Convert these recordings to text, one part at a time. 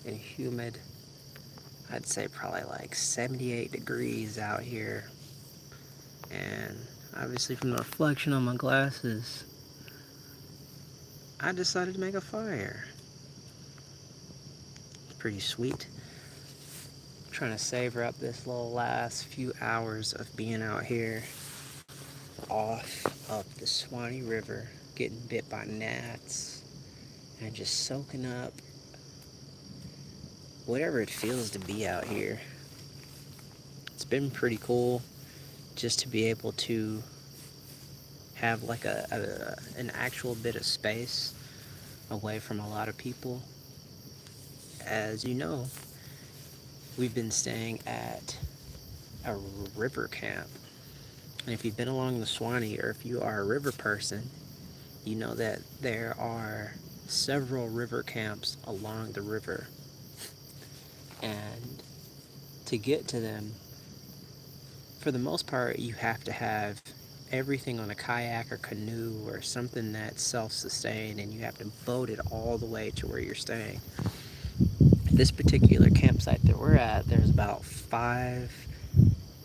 and humid. I'd say probably like 78 degrees out here. And obviously, from the reflection on my glasses, I decided to make a fire. It's pretty sweet. Trying to savor up this little last few hours of being out here off of the Suwannee River, getting bit by gnats, and just soaking up whatever it feels to be out here. It's been pretty cool just to be able to have like an actual bit of space away from a lot of people. As you know, we've been staying at a river camp. And if you've been along the Suwannee, or if you are a river person, you know that there are several river camps along the river. And to get to them, for the most part, you have to have everything on a kayak or canoe or something that's self-sustained, and you have to boat it all the way to where you're staying. This particular campsite that we're at, there's about 5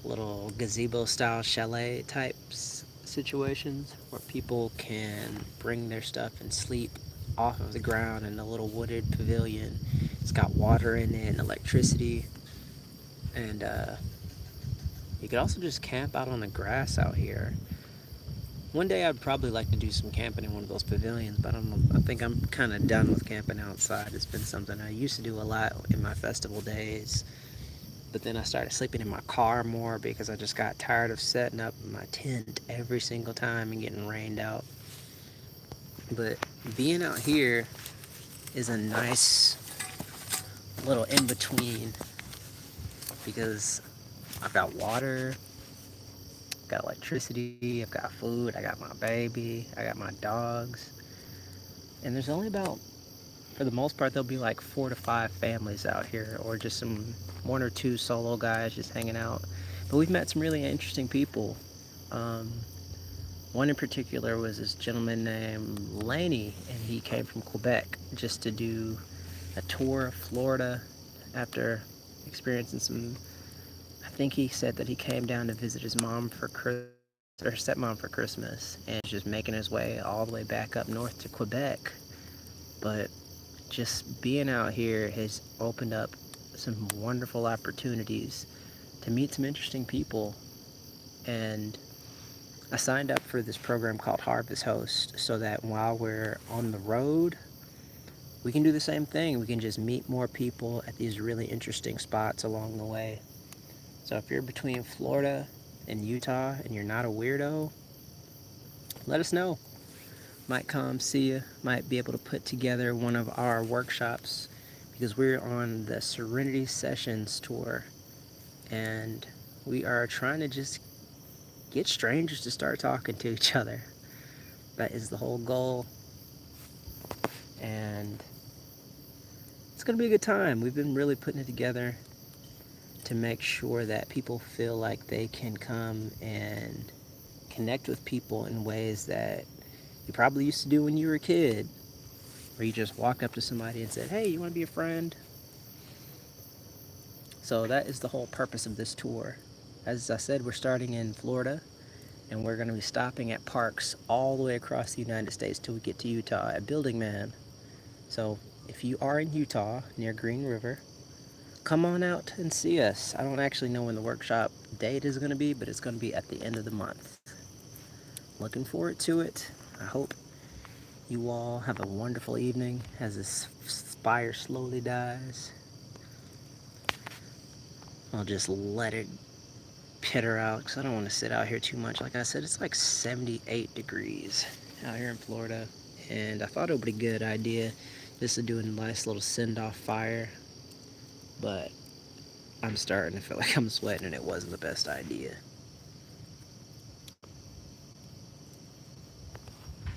little gazebo style chalet types situations where people can bring their stuff and sleep off of the ground in a little wooded pavilion. It's got water in it and electricity, and you could also just camp out on the grass out here. One day I'd probably like to do some camping in one of those pavilions, but I think I'm kind of done with camping outside. It's been something I used to do a lot in my festival days, but then I started sleeping in my car more because I just got tired of setting up my tent every single time and getting rained out. But being out here is a nice little in between because I've got water, I've got electricity, I've got food, I got my baby, I got my dogs. And there's only about, for the most part, there'll be like 4 to 5 families out here, or just some 1 or 2 solo guys just hanging out. But we've met some really interesting people. Um, One in particular was this gentleman named Laney, and he came from Quebec just to do a tour of Florida after experiencing some. I think he said that he came down to visit his mom for or stepmom for Christmas, and just making his way all the way back up north to Quebec. But just being out here has opened up some wonderful opportunities to meet some interesting people. And I signed up for this program called Harvest Host so that while we're on the road, we can do the same thing. We can just meet more people at these really interesting spots along the way. So if you're between Florida and Utah and you're not a weirdo, let us know. Might come see you, might be able to put together one of our workshops because we're on the Serenity Sessions tour, and we are trying to just get strangers to start talking to each other. That is the whole goal, and it's going to be a good time. We've been really putting it together to make sure that people feel like they can come and connect with people in ways that you probably used to do when you were a kid, where you just walked up to somebody and said, "Hey, you want to be a friend?" So that is the whole purpose of this tour. As I said, we're starting in Florida, and we're going to be stopping at parks all the way across the United States till we get to Utah at Building Man. So if you are in Utah near Green River, come on out and see us. I don't actually know when the workshop date is going to be, but it's going to be at the end of the month. Looking forward to it. I hope you all have a wonderful evening as this fire slowly dies. I'll just let it pitter out because I don't want to sit out here too much. Like I said, it's like 78 degrees out here in Florida, and I thought it would be a good idea just to do a nice little send-off fire, but I'm starting to feel like I'm sweating and it wasn't the best idea.